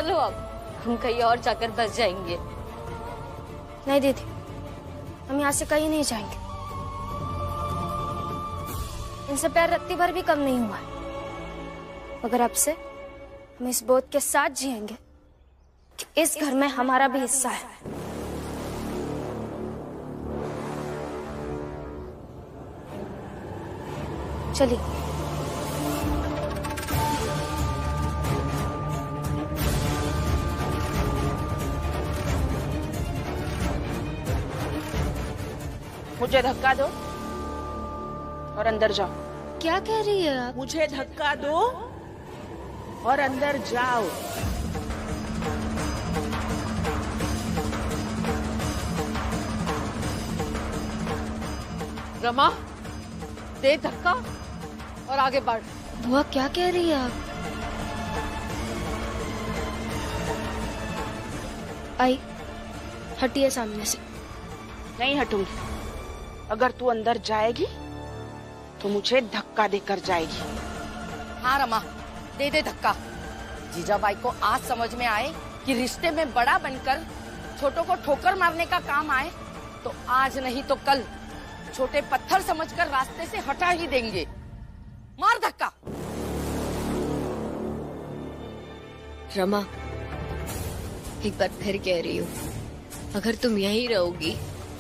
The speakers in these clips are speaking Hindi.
चलो अब, हम कहीं और जाकर बस जाएंगे। नहीं दीदी, हम यहाँ से कहीं नहीं जाएंगे। इनसे प्यार रत्ती भर भी कम नहीं हुआ है। मगर अब से हम इस बोझ के साथ जिएंगे कि इस घर में हमारा भी हिस्सा है। चलिए। मुझे धक्का दो और अंदर जाओ। क्या कह रही है आप? मुझे धक्का दो और अंदर जाओ। रमा, दे धक्का और आगे बढ़। बुआ क्या कह रही है आप? आई, हटिए सामने से। नहीं हटूंगी। अगर तू अंदर जाएगी तो मुझे धक्का देकर जाएगी। हाँ रमा, दे दे धक्का। जीजाबाई को आज समझ में आए कि रिश्ते में बड़ा बनकर छोटों को ठोकर मारने का काम आए तो आज नहीं तो कल छोटे पत्थर समझकर रास्ते से हटा ही देंगे। मार धक्का। रमा, एक बार फिर कह रही हूँ, अगर तुम यहीं रहोगी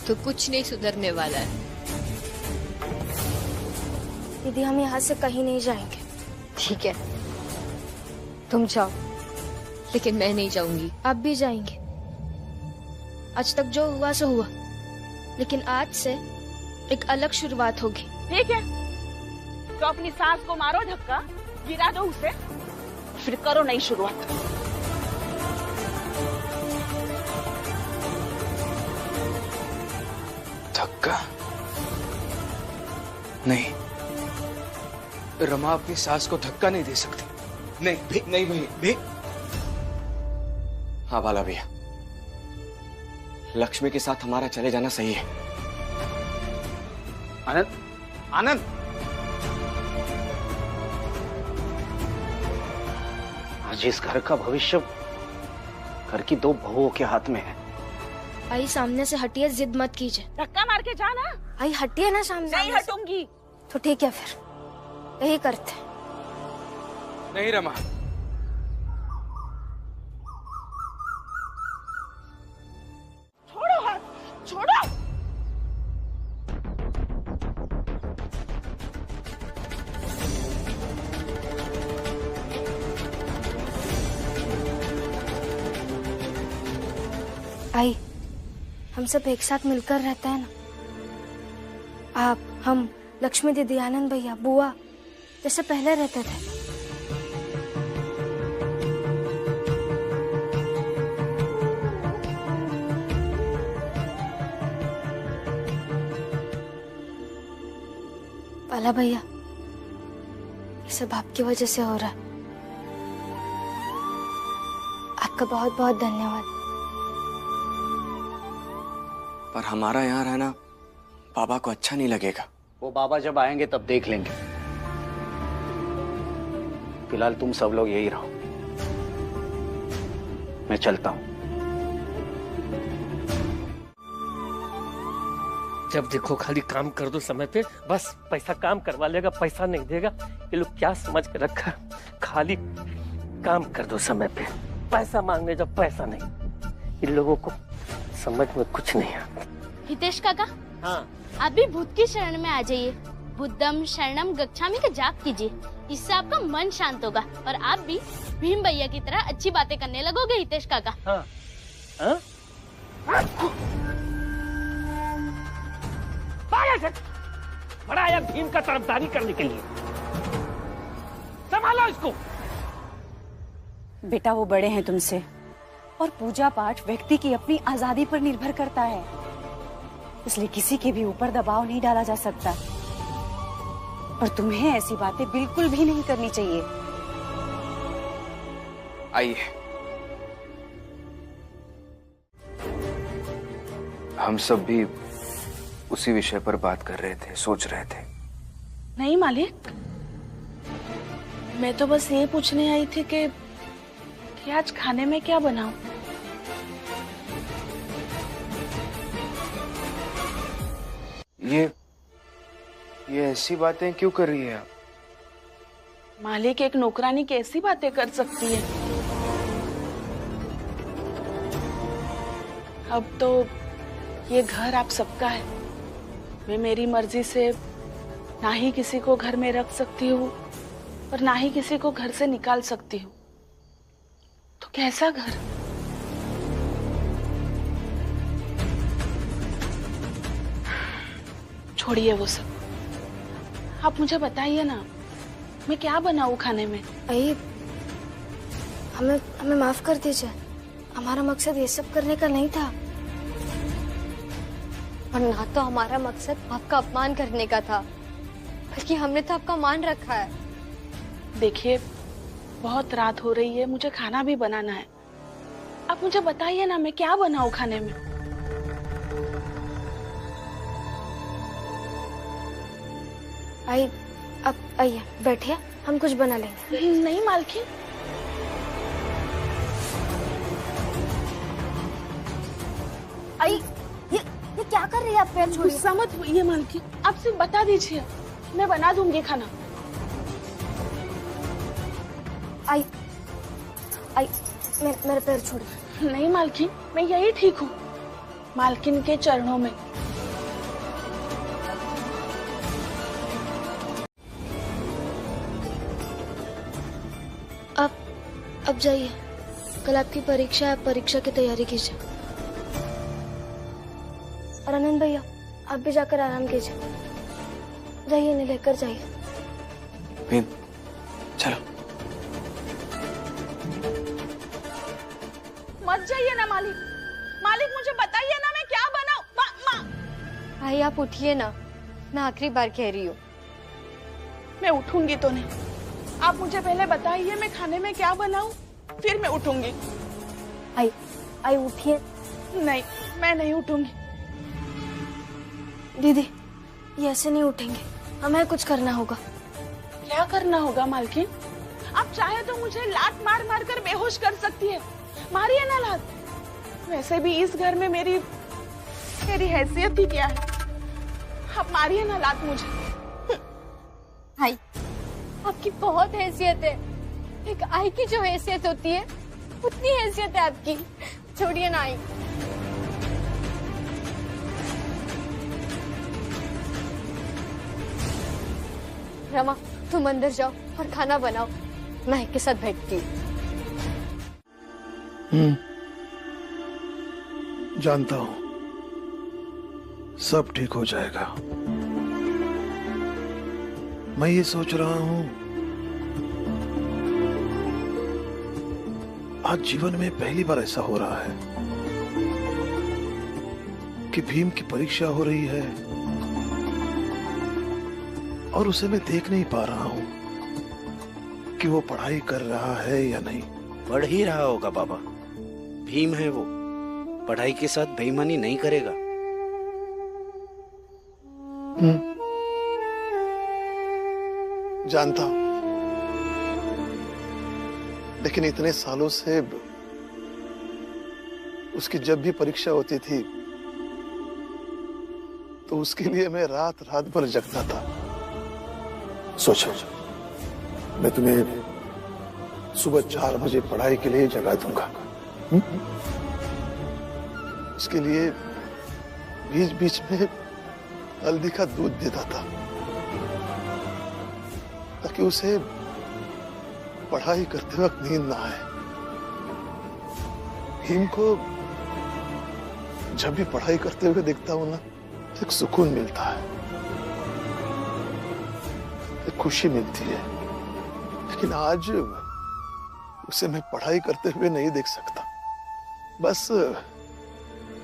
तो कुछ नहीं सुधरने वाला है। दीदी, हम यहाँ से कहीं नहीं जाएंगे। ठीक है, तुम जाओ, लेकिन मैं नहीं जाऊंगी। आप भी जाएंगे। आज तक जो हुआ सो हुआ, लेकिन आज से एक अलग शुरुआत होगी। ठीक है, तो अपनी सास को मारो धक्का, गिरा दो उसे, फिर करो नई शुरुआत। धक्का नहीं, रमा अपनी सास को धक्का नहीं दे सकती। नहीं नहीं भैया। हाँ बाला भैया, लक्ष्मी के साथ हमारा चले जाना सही है। आनंद, आनंद, आज इस घर का भविष्य घर की दो बहुओं के हाथ में है। आई, सामने से हटिए, जिद मत कीजिए। धक्का मार के जाना। आई हटिए ना सामने। नहीं हटूंगी। तो ठीक है, फिर यही करते। नहीं रमा, छोड़ो हाथ, छोड़ो। आई, हम सब एक साथ मिलकर रहते हैं ना। आप, हम, लक्ष्मी दीदी, आनंद भैया, बुआ, जैसे पहले रहते थे। बाला भैया, ये सब आपकी वजह से हो रहा है। आपका बहुत बहुत धन्यवाद। पर हमारा यहाँ रहना बाबा को अच्छा नहीं लगेगा। वो बाबा जब आएंगे तब देख लेंगे। फिलहाल तुम सब लोग यही रहो, मैं चलता हूं। जब देखो खाली काम कर दो समय पे, बस पैसा काम करवा लेगा, पैसा नहीं देगा। ये लोग क्या समझ के रखा, खाली काम कर दो समय पे, पैसा मांगने जब पैसा नहीं। इन लोगों को समझ में कुछ नहीं आता। हितेश काका, हाँ, आप भी भूत की शरण में आ जाइए। बुद्धम शरणम गच्छामि का जाप कीजिए, इससे आपका मन शांत होगा और आप भी भीम भैया की तरह अच्छी बातें करने लगोगे। हितेश काका, हाँ, हाँ? बड़ा आया भीम का तरफदारी करने के लिए। संभालो इसको। बेटा, वो बड़े हैं तुमसे और पूजा पाठ व्यक्ति की अपनी आजादी पर निर्भर करता है, इसलिए किसी के भी ऊपर दबाव नहीं डाला जा सकता। और तुम्हें ऐसी बातें बिल्कुल भी नहीं करनी चाहिए। आइए, हम सब भी उसी विषय पर बात कर रहे थे, सोच रहे थे। नहीं मालिक, मैं तो बस ये पूछने आई थी कि कि आज खाने में क्या बनाऊं? ये ऐसी बातें क्यों कर रही है आप? मालिक, एक नौकरानी कैसी बातें कर सकती है? अब तो ये घर आप सबका है। मैं मेरी मर्जी से ना ही किसी को घर में रख सकती हूँ और ना ही किसी को घर से निकाल सकती हूँ। तो कैसा घर? छोड़िए वो सब, आप मुझे बताइए ना, मैं क्या बनाऊं खाने में? आई, हमें हमें माफ कर दीजिए। हमारा मकसद ये सब करने का नहीं था। और ना तो हमारा मकसद आपका अपमान करने का था, बल्कि हमने तो आपका मान रखा है। देखिए, बहुत रात हो रही है, मुझे खाना भी बनाना है। आप मुझे बताइए ना, मैं क्या बनाऊं खाने में? आई, अब आइए बैठिए, हम कुछ बना लेंगे। नहीं मालकिन, आई, ये क्या कर रही है आप? पैर छोड़िए। गुस्सा मत होइए मालकिन, आप सिर्फ बता दीजिए, मैं बना दूंगी खाना। आई, मेरे पैर छोड़िए। नहीं मालकिन, मैं यही ठीक हूँ, मालकिन के चरणों में। अब जाइए, कल आपकी परीक्षा है, आप परीक्षा की तैयारी कीजिए। और आनंद भैया, आप भी जाकर आराम कीजिए। जाइए, इन्हें लेकर जाइए। भीम, चलो। मत जाइए ना मालिक। मालिक, मुझे बताइए ना, मैं क्या बनाऊं? भाई आप उठिए ना, मैं आखिरी बार कह रही हूँ। मैं उठूंगी तो नहीं, आप मुझे पहले बताइए मैं खाने में क्या बनाऊं, फिर मैं उठूंगी। आई उठिए। नहीं, मैं नहीं उठूंगी। दीदी, ये ऐसे नहीं उठेंगे, हमें कुछ करना होगा। क्या करना होगा मालकिन? आप चाहे तो मुझे लात मार मार कर बेहोश कर सकती है, मारिए ना लात। वैसे भी इस घर में मेरी हैसियत ही क्या है? आप मारिए ना लात मुझे। भाई, आपकी बहुत हैसियत है। एक आई की जो हैसियत होती है, उतनी हैसियत है आपकी। छोड़िए ना आई। रमा, तुम अंदर जाओ और खाना बनाओ, मैं के साथ बैठती हूँ। जानता हूँ, सब ठीक हो जाएगा। मैं ये सोच रहा हूँ, आज जीवन में पहली बार ऐसा हो रहा है कि भीम की परीक्षा हो रही है और उसे मैं देख नहीं पा रहा हूँ कि वो पढ़ाई कर रहा है या नहीं। पढ़ ही रहा होगा बाबा, भीम है वो, पढ़ाई के साथ बेईमानी नहीं करेगा। जानता हूं, लेकिन इतने सालों से उसकी जब भी परीक्षा होती थी तो उसके लिए मैं रात रात भर जगता था। सोचो, मैं तुम्हें सुबह 4 बजे पढ़ाई के लिए जगा दूंगा। उसके लिए बीच बीच में हल्दी का दूध देता था ताकि उसे पढ़ाई करते वक्त नींद ना आए। भीम को जब भी पढ़ाई करते हुए देखता हूं ना, एक सुकून मिलता है, एक खुशी मिलती है। लेकिन आज उसे मैं पढ़ाई करते हुए नहीं देख सकता। बस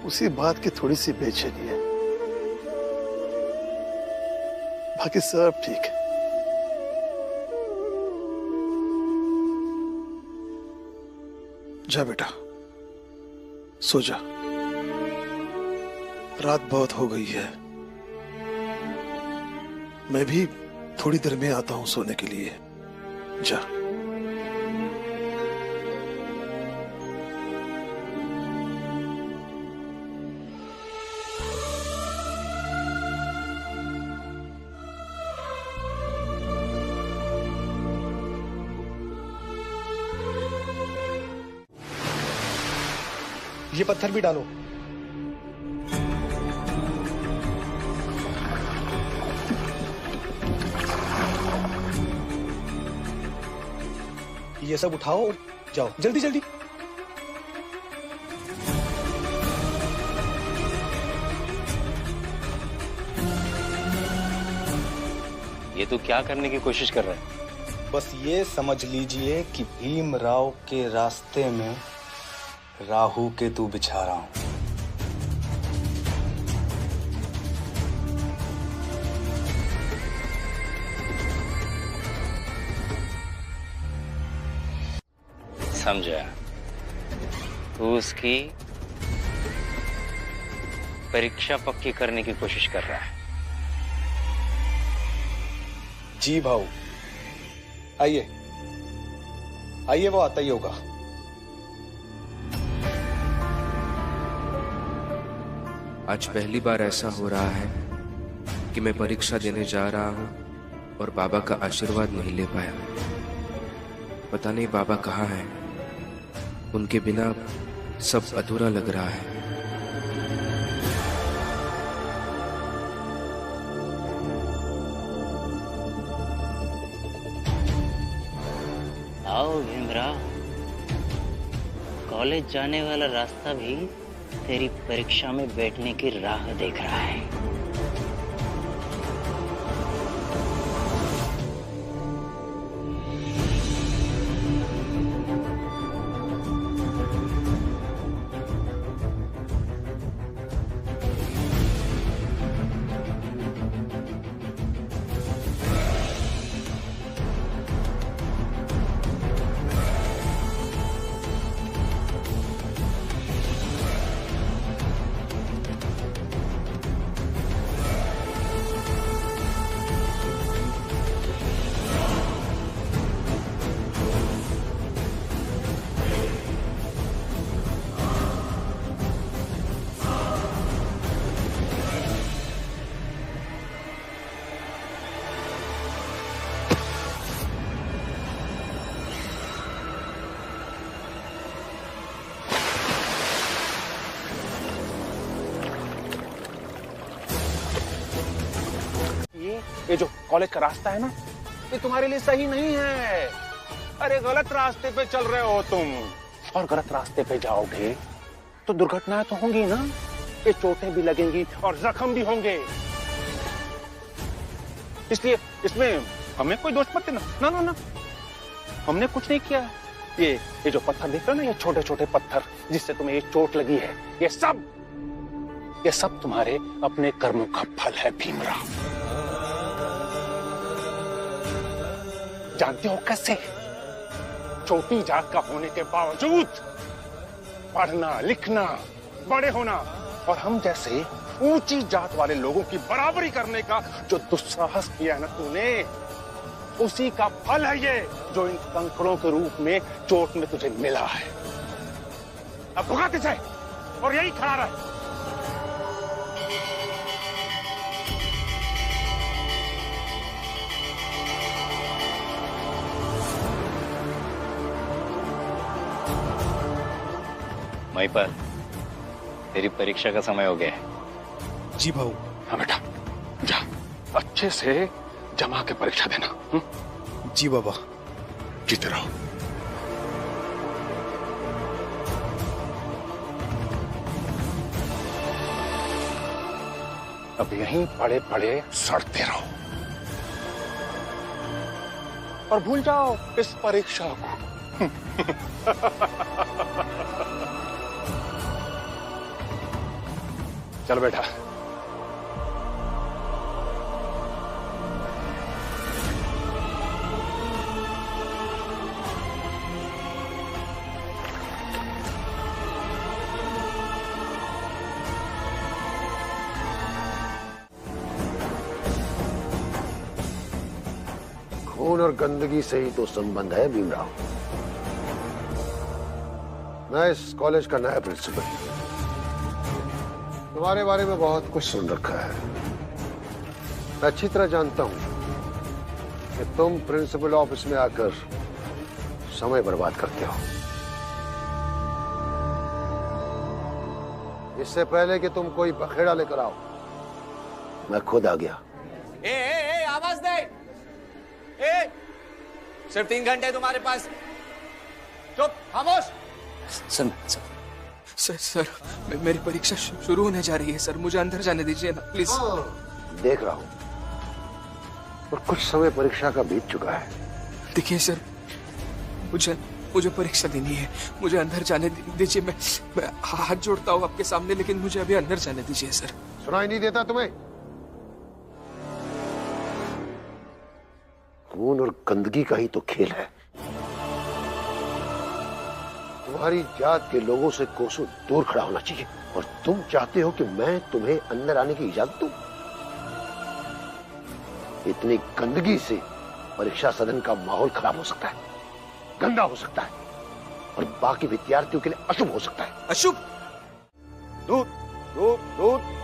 उसी बात की थोड़ी सी बेचैनी है, बाकी सब ठीक है। जा बेटा, सो जा, रात बहुत हो गई है। मैं भी थोड़ी देर में आता हूं सोने के लिए। जा। ये पत्थर भी डालो। ये सब उठाओ, जाओ जल्दी जल्दी। ये तू क्या करने की कोशिश कर रहा है? बस ये समझ लीजिए कि भीमराव के रास्ते में राहु केतु बिछा रहा हूं। समझा? तू उसकी परीक्षा पक्की करने की कोशिश कर रहा है। जी भाऊ, आइए आइए, वो आता ही होगा। आज पहली बार ऐसा हो रहा है कि मैं परीक्षा देने जा रहा हूं और बाबा का आशीर्वाद नहीं ले पाया। पता नहीं बाबा कहाँ हैं। उनके बिना सब अधूरा लग रहा है। आओ भीमराव, कॉलेज जाने वाला रास्ता भी तेरी परीक्षा में बैठने की राह देख रहा है। ये जो कॉलेज का रास्ता है ना, ये तुम्हारे लिए सही नहीं है। अरे गलत रास्ते पे चल रहे हो तुम, और गलत रास्ते पे जाओगे तो दुर्घटनाएं तो होंगी ना। ये चोटें भी लगेंगी और जख्म भी होंगे। इसलिए इसमें हमें कोई दोष मत देना। ना ना ना, हमने कुछ नहीं किया। ये जो पत्थर दिख रहा है ना, ये छोटे छोटे पत्थर जिससे तुम्हें ये चोट लगी है, ये सब तुम्हारे अपने कर्मों का फल है भीमराव। जानते हो कैसे? छोटी जात का होने के बावजूद पढ़ना लिखना, बड़े होना और हम जैसे ऊंची जात वाले लोगों की बराबरी करने का जो दुस्साहस किया है ना तूने, उसी का फल है ये, जो इन कंकड़ों के रूप में चोट में तुझे मिला है। अब भुगत जाए और यही खड़ा रहे। महिपाल, तेरी परीक्षा का समय हो गया है। जी भाऊ। हाँ बेटा, जा अच्छे से जमा के परीक्षा देना। जी बाबा। जीते रहो। अब यहीं पड़े पड़े सड़ते रहो और भूल जाओ इस परीक्षा को। चल बेटा। खून और गंदगी से ही तो संबंध है भीमराव। मैं इस कॉलेज का नया प्रिंसिपल, तुम्हारे बारे में बहुत कुछ सुन रखा है। मैं अच्छी तरह जानता हूं कि तुम प्रिंसिपल ऑफिस में आकर समय बर्बाद करते हो। इससे पहले कि तुम कोई बखेड़ा लेकर आओ, मैं खुद आ गया। ए, आवाज दे। ए, सिर्फ 3 घंटे तुम्हारे पास। चुप, खामोश। सर, मेरी परीक्षा शुरू होने जा रही है सर, मुझे अंदर जाने दीजिए ना प्लीज। देख रहा हूं, और कुछ समय परीक्षा का बीत चुका है। देखिए सर, मुझे परीक्षा देनी है, मुझे अंदर जाने दीजिए। मैं हाथ जोड़ता हूँ आपके सामने, लेकिन मुझे अभी अंदर जाने दीजिए सर। सुनाई नहीं देता तुम्हें? खून और गंदगी का ही तो खेल है। तुम्हारी जात के लोगों से कोसों दूर खड़ा होना चाहिए, और तुम चाहते हो कि मैं तुम्हें अंदर आने की इजाजत दूं? इतनी गंदगी से परीक्षा सदन का माहौल खराब हो सकता है, गंदा हो सकता है, और बाकी विद्यार्थियों के लिए अशुभ हो सकता है। अशुभ? दूध, दूध, दूध।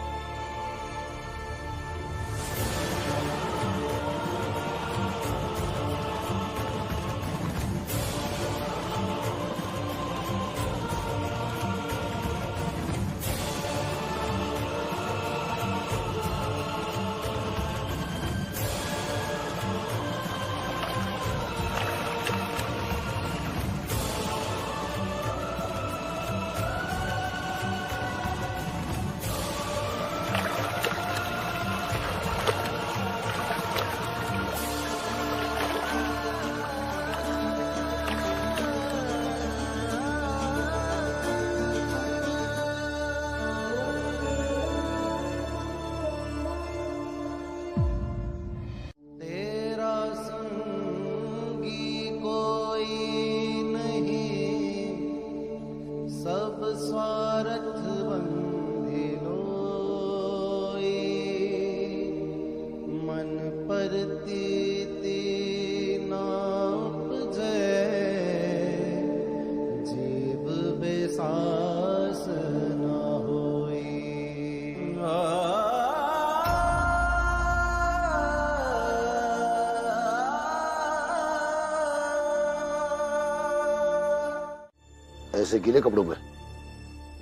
ऐसे गीले कपड़ों में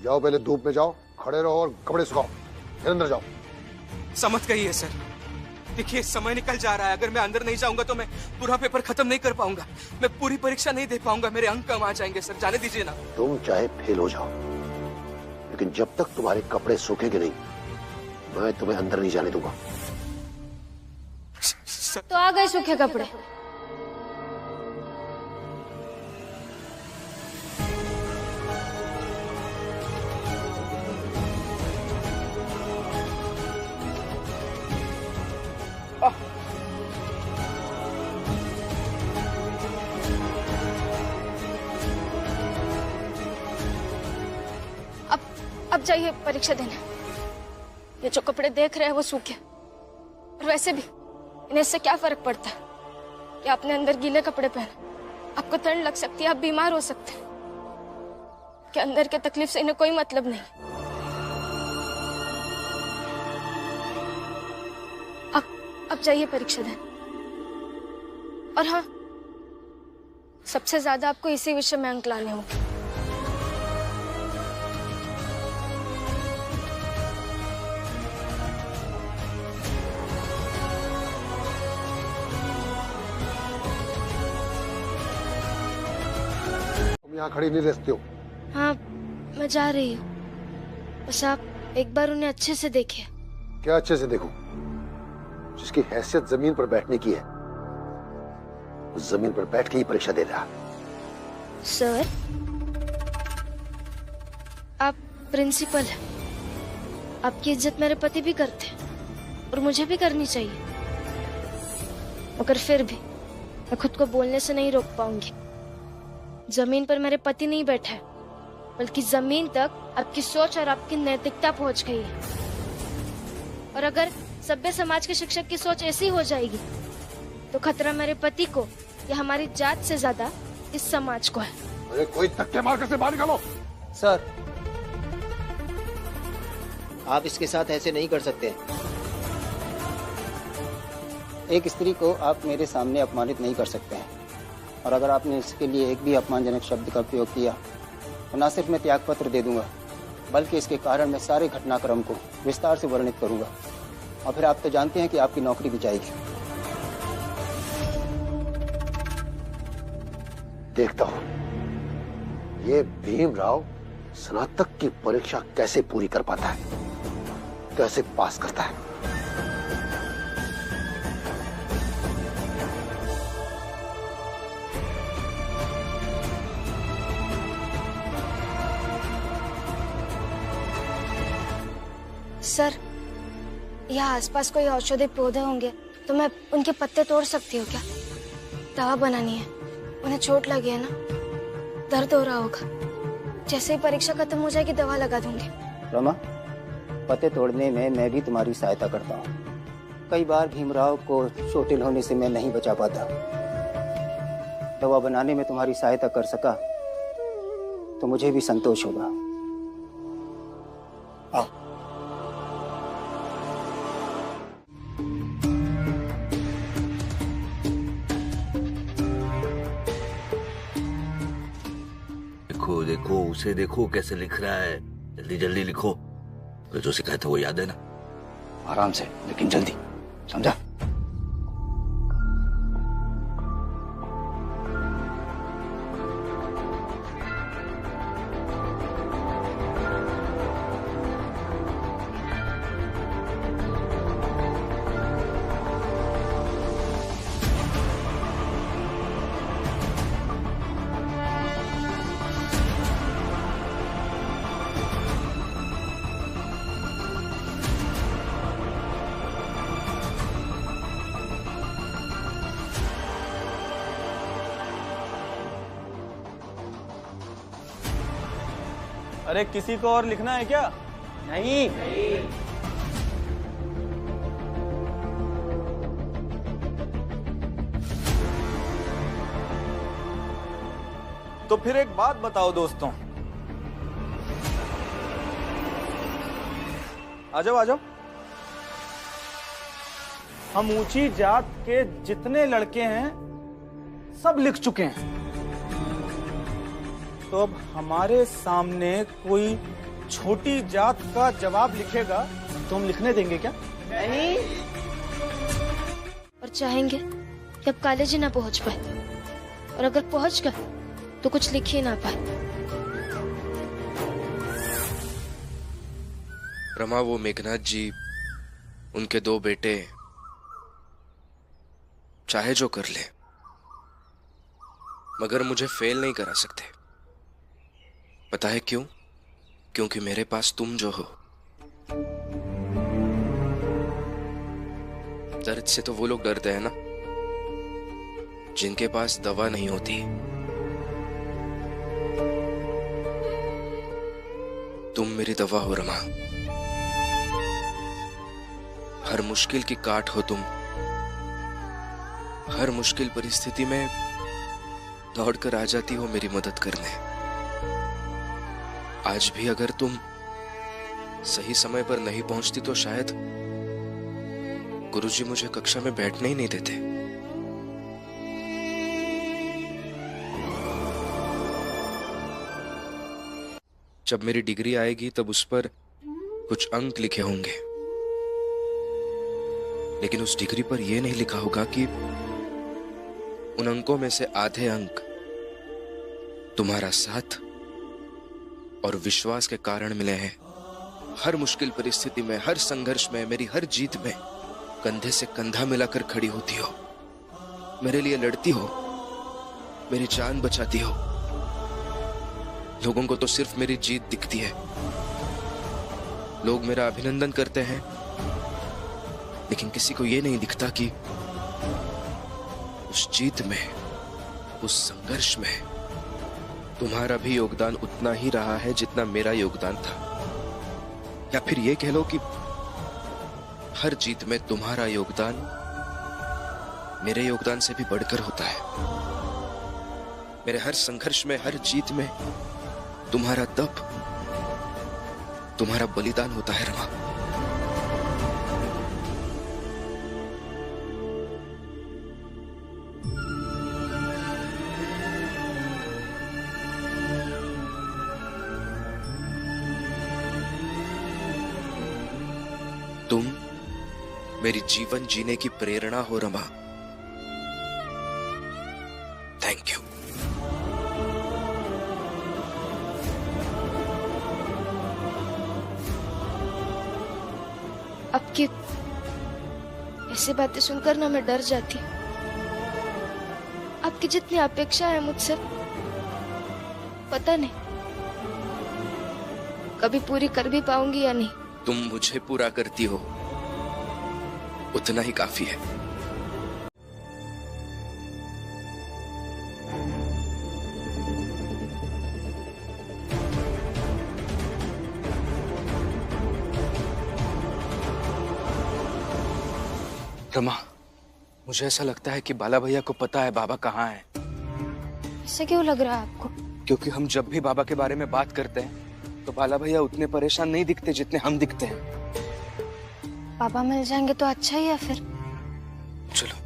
जाओ, पहले धूप में जाओ, खड़े रहो और कपड़े सुखाओ, फिर अंदर जाओ। समझ गई है सर। देखिए समय निकल जा रहा है, अगर मैं अंदर नहीं जाऊंगा तो मैं पूरा पेपर खत्म नहीं कर पाऊंगा, मैं पूरी परीक्षा नहीं दे पाऊंगा, मेरे अंक कम आ जाएंगे सर, जाने दीजिए ना। तुम चाहे फेल हो जाओ, लेकिन जब तक तुम्हारे कपड़े सूखेंगे नहीं, मैं तुम्हें अंदर नहीं जाने दूंगा। तो आ गए सूखे कपड़े। अब जाइए परीक्षा देने। ये जो कपड़े देख रहे हैं वो सूखे, और वैसे भी इन्हें इससे क्या फर्क पड़ता है कि आपने अंदर गीले कपड़े पहने। आपको ठंड लग सकती है, आप बीमार हो सकते हैं, कि अंदर के तकलीफ से इन्हें कोई मतलब नहीं। अब जाइए परीक्षा देने। और हाँ, सबसे ज्यादा आपको इसी विषय में अंक लाने होंगे। यहाँ खड़ी नहीं रह सकते हो। हाँ, मैं जा रही हूँ, बस आप एक बार उन्हें अच्छे से देखिए। क्या अच्छे से देखूं? जिसकी हैसियत जमीन पर बैठने की है, उस जमीन पर बैठ के ही परीक्षा दे रहा। सर, आप प्रिंसिपल हैं, आपकी इज्जत मेरे पति भी करते हैं और मुझे भी करनी चाहिए, मगर फिर भी मैं खुद को बोलने से नहीं रोक पाऊंगी। जमीन पर मेरे पति नहीं बैठा है, बल्कि जमीन तक आपकी सोच और आपकी नैतिकता पहुंच गई है। और अगर सभ्य समाज के शिक्षक की सोच ऐसी हो जाएगी तो खतरा मेरे पति को या हमारी जात से ज्यादा इस समाज को है। अरे कोई धक्के मारकर से बाहर निकालो। सर, आप इसके साथ ऐसे नहीं कर सकते। एक स्त्री को आप मेरे सामने अपमानित नहीं कर सकते हैं, और अगर आपने इसके लिए एक भी अपमानजनक शब्द का प्रयोग किया तो न सिर्फ मैं त्याग पत्र दे दूंगा, बल्कि इसके कारण मैं सारे घटनाक्रम को विस्तार से वर्णित करूंगा। और फिर आप तो जानते हैं कि आपकी नौकरी भी जाएगी। देखता हूं ये भीमराव स्नातक की परीक्षा कैसे पूरी कर पाता है, कैसे पास करता है। सर, यहाँ आसपास कोई औषधि पौधे होंगे तो मैं उनके पत्ते तोड़ सकती हूँ क्या? दवा बनानी है, उन्हें चोट लगी है ना, दर्द हो रहा होगा। जैसे ही परीक्षा खत्म हो जाएगी दवा लगा दूंगी। रमा, पत्ते तोड़ने में मैं भी तुम्हारी सहायता करता हूँ। कई बार भीमराव को चोटिल होने से मैं नहीं बचा पाता। दवा बनाने में तुम्हारी सहायता कर सका तो मुझे भी संतोष होगा। आओ। देखो देखो उसे देखो कैसे लिख रहा है, जल्दी जल्दी लिखो। तो जो सिखाया था वो याद है ना? आराम से लेकिन जल्दी, समझा? अरे किसी को और लिखना है क्या? नहीं। तो फिर एक बात बताओ दोस्तों। आ जाओ आ जाओ। हम ऊंची जात के जितने लड़के हैं सब लिख चुके हैं। तो अब हमारे सामने कोई छोटी जात का जवाब लिखेगा तो हम लिखने देंगे क्या? नहीं। और चाहेंगे कि अब कॉलेज ही ना पहुंच पाए, और अगर पहुंच गए तो कुछ लिख ही ना पाए। रमा, वो मेघनाथ जी, उनके 2 बेटे, चाहे जो कर ले, मगर मुझे फेल नहीं करा सकते। पता है क्यों? क्योंकि मेरे पास तुम जो हो। दर्द से तो वो लोग डरते हैं ना जिनके पास दवा नहीं होती। तुम मेरी दवा हो रमा। हर मुश्किल की काट हो तुम। हर मुश्किल परिस्थिति में दौड़कर आ जाती हो मेरी मदद करने। आज भी अगर तुम सही समय पर नहीं पहुंचती तो शायद गुरुजी मुझे कक्षा में बैठने ही नहीं देते। जब मेरी डिग्री आएगी तब उस पर कुछ अंक लिखे होंगे, लेकिन उस डिग्री पर यह नहीं लिखा होगा कि उन अंकों में से आधे अंक तुम्हारा साथ और विश्वास के कारण मिले हैं। हर मुश्किल परिस्थिति में, हर संघर्ष में, मेरी हर जीत में कंधे से कंधा मिलाकर खड़ी होती हो, मेरे लिए लड़ती हो, मेरी जान बचाती हो। लोगों को तो सिर्फ मेरी जीत दिखती है। लोग मेरा अभिनंदन करते हैं, लेकिन किसी को यह नहीं दिखता कि उस जीत में, उस संघर्ष में तुम्हारा भी योगदान उतना ही रहा है जितना मेरा योगदान था। या फिर ये कह लो कि हर जीत में तुम्हारा योगदान मेरे योगदान से भी बढ़कर होता है। मेरे हर संघर्ष में, हर जीत में तुम्हारा तप, तुम्हारा बलिदान होता है रमा। मेरी जीवन जीने की प्रेरणा हो रमा। Thank you. आपकी ऐसी बातें सुनकर ना मैं डर जाती। आपकी जितनी अपेक्षा है मुझसे, पता नहीं कभी पूरी कर भी पाऊंगी या नहीं। तुम मुझे पूरा करती हो उतना ही काफी है। रमा, मुझे ऐसा लगता है कि बाला भैया को पता है बाबा कहाँ है। ऐसा क्यों लग रहा है आपको? क्योंकि हम जब भी बाबा के बारे में बात करते हैं तो बाला भैया उतने परेशान नहीं दिखते जितने हम दिखते हैं। पापा मिल जाएंगे तो अच्छा ही है फिर। चलो।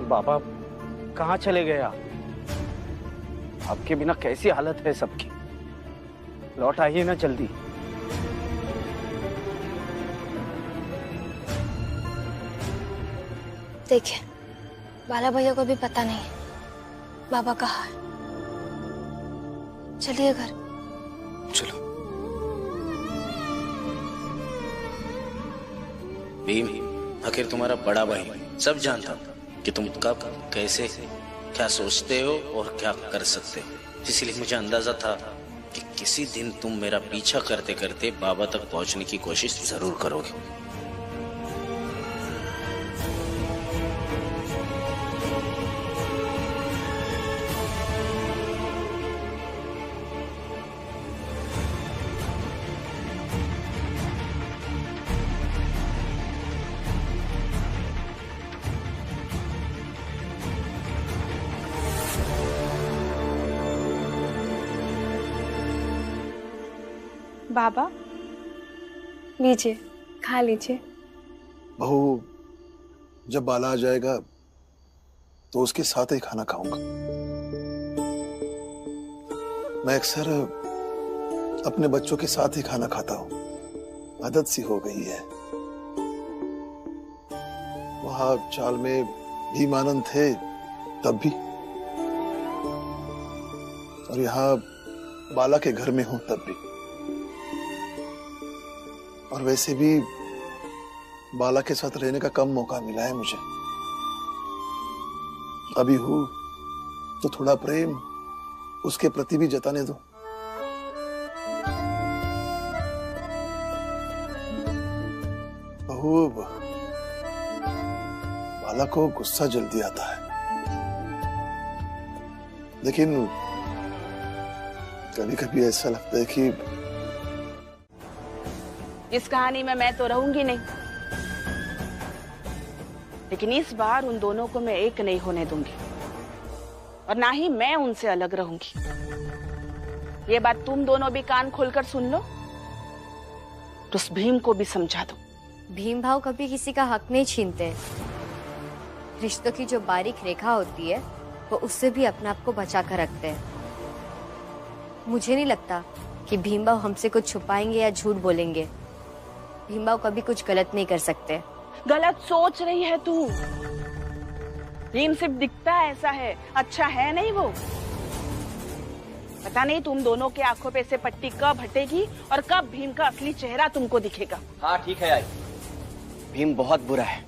बाबा कहाँ चले गए आप? आपके बिना कैसी हालत है सबकी। लौट आइए ना जल्दी। देखिए, बाला भैया को भी पता नहीं है बाबा कहाँ है। चलिए घर। चलो। भीम, आखिर तुम्हारा बड़ा भाई सब जानता कि तुम कब कैसे क्या सोचते हो और क्या कर सकते हो, इसलिए मुझे अंदाजा था कि किसी दिन तुम मेरा पीछा करते करते बाबा तक पहुंचने की कोशिश जरूर करोगे। बाबा लीजिए, खा लीजिए। बहू, जब बाला आ जाएगा तो उसके साथ ही खाना खाऊंगा। मैं अक्सर अपने बच्चों के साथ ही खाना खाता हूं, आदत सी हो गई है। वहां चाल में भीमानंद थे तब भी, और यहाँ बाला के घर में हूं तब भी। और वैसे भी बाला के साथ रहने का कम मौका मिला है मुझे। अभी हूं तो थोड़ा प्रेम उसके प्रति भी जताने दो। बहू, बाला को गुस्सा जल्दी आता है, लेकिन कभी कभी ऐसा लगता है कि इस कहानी में मैं तो रहूंगी नहीं, लेकिन इस बार उन दोनों को मैं एक नहीं होने दूंगी, और ना ही मैं उनसे अलग रहूंगी। ये बात तुम दोनों भी कान खोलकर सुन लो, तो उस भीम को भी समझा दो। भीम भाव कभी किसी का हक नहीं छीनते। रिश्तों की जो बारीक रेखा होती है वो उससे भी अपने आप को बचा कर रखते हैं। मुझे नहीं लगता कि भीम भाव हमसे कुछ छुपाएंगे या झूठ बोलेंगे। भीम भाव कभी कुछ गलत नहीं कर सकते। गलत सोच रही है तू। भीम सिर्फ दिखता ऐसा है, अच्छा है नहीं वो। पता नहीं तुम दोनों के आंखों पे से पट्टी कब हटेगी और कब भीम का असली चेहरा तुमको दिखेगा। हाँ ठीक है आई, भीम बहुत बुरा है।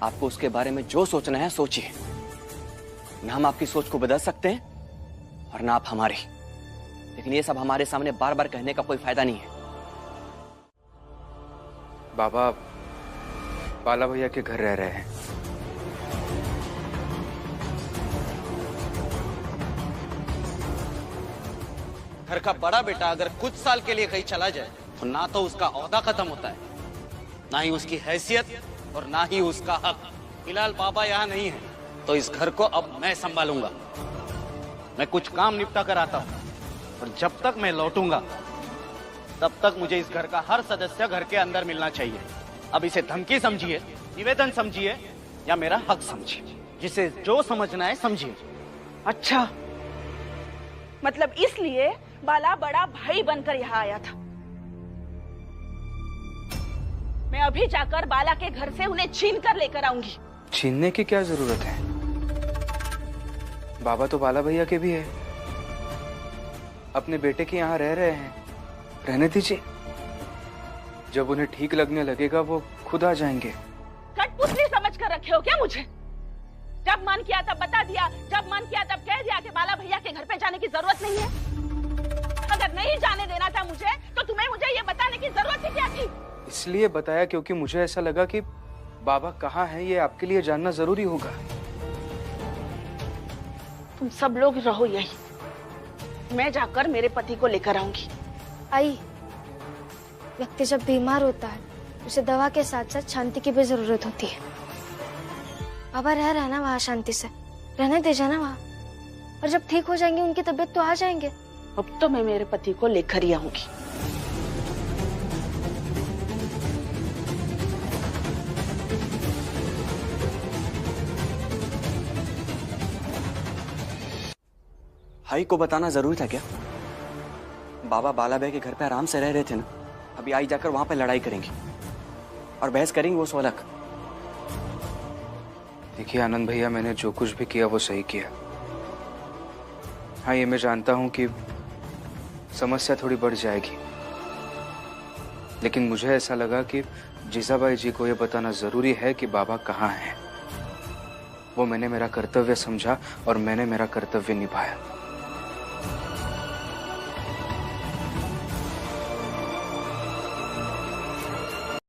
आपको उसके बारे में जो सोचना है सोचिए। ना हम आपकी सोच को बदल सकते हैं और ना आप हमारी, लेकिन ये सब हमारे सामने बार बार कहने का कोई फायदा नहीं है। बाबा बाला भैया के घर रह रहे हैं। घर का बड़ा बेटा अगर कुछ साल के लिए कहीं चला जाए तो ना तो उसका ओहदा खत्म होता है, ना ही उसकी हैसियत और ना ही उसका हक। फिलहाल बाबा यहाँ नहीं है तो इस घर को अब मैं संभालूंगा। मैं कुछ काम निपटा कर आता हूँ, और जब तक मैं लौटूंगा तब तक मुझे इस घर का हर सदस्य घर के अंदर मिलना चाहिए। अब इसे धमकी समझिए, निवेदन समझिए या मेरा हक समझिए, जिसे जो समझना है समझिए। अच्छा, मतलब इसलिए बाला बड़ा भाई बनकर यहाँ आया था। मैं अभी जाकर बाला के घर से उन्हें छीन कर लेकर आऊंगी। छीनने की क्या जरूरत है? बाबा तो बाला भैया के भी है, अपने बेटे के यहाँ रह रहे हैं, रहने दीजिए। जब उन्हें ठीक लगने लगेगा वो खुद आ जाएंगे। कठपुतली समझ कर रखे हो क्या मुझे? जब मन किया तब बता दिया, जब मन किया तब कह दिया कि बाला भैया के घर पे जाने की जरूरत नहीं है। अगर नहीं जाने देना था मुझे तो तुम्हें मुझे ये बताने की जरूरत ही क्या थी? इसलिए बताया क्योंकि मुझे ऐसा लगा कि बाबा कहाँ हैं ये आपके लिए जानना जरूरी होगा। तुम सब लोग रहो यही, मैं जाकर मेरे पति को लेकर आऊंगी। आई, व्यक्ति जब बीमार होता है उसे दवा के साथ साथ शांति की भी जरूरत होती है। बाबा रह रहा है ना वहाँ शांति से, रहने दे जाना वहाँ, और जब ठीक हो जाएंगे उनकी तबीयत तो आ जाएंगे। अब तो मैं मेरे पति को लेकर ही आऊंगी। भाई को बताना जरूरी था क्या? बाबा बाला भाई के घर पे आराम से रह रहे थे ना, अभी आई जाकर वहां पे लड़ाई करेंगी और बहस करेंगे वो अलग। देखिए आनंद भैया, मैंने जो कुछ भी किया वो सही किया। हाँ, ये मैं जानता हूं कि समस्या थोड़ी बढ़ जाएगी, लेकिन मुझे ऐसा लगा कि जीजाबाई जी को ये बताना जरूरी है कि बाबा कहाँ हैं। वो मैंने मेरा कर्तव्य समझा और मैंने मेरा कर्तव्य निभाया।